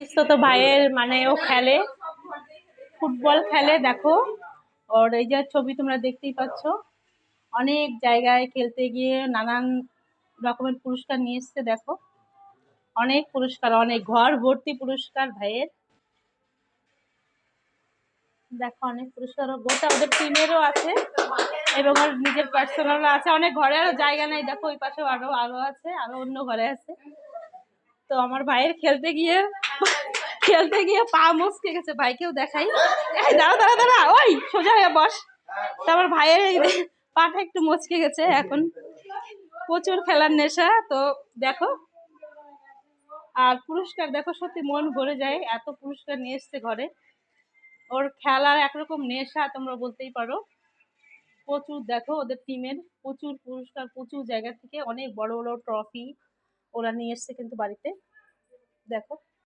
তো ভাইয়ের মানে ও খেলে, ফুটবল খেলে দেখো। ওর এই যে ছবি তোমরা দেখতেই পাচ্ছ, অনেক জায়গায় খেলতে গিয়ে নানান রকমের পুরস্কার নিয়ে এসছে দেখো। অনেক পুরস্কার, অনেক ঘর ভর্তি পুরস্কার ভাইয়ের। দেখো অনেক পুরস্কার, গোটা ওদের টিমেরও আছে এবং ওর নিজের পার্সোনালও আছে। অনেক ঘরে আরো জায়গা নেই, দেখো ওই পাশেও আরো আরো আছে, আরো অন্য ঘরে আছে। তো আমার ভাইয়ের খেলতে গিয়ে পা মুচকে গেছে, ভাইকেও দেখাই। এই দাঁড়া দাঁড়া দাঁড়া, ওই সোজা হয়ে বস। তো আমার ভাইয়ের এই পাটা একটু মুচকে গেছে এখন। প্রচুর খেলার নেশা তো দেখো। আর পুরস্কার দেখো, সত্যি মন ভরে যায়, এত পুরস্কার নিয়ে এসছে ঘরে। ওর খেলার একরকম নেশা তোমরা বলতেই পারো। প্রচুর দেখো ওদের টিমের প্রচুর পুরস্কার, প্রচুর জায়গা থেকে অনেক বড় বড় ট্রফি ওরা নিয়ে এসছে কিন্তু বাড়িতে। দেখো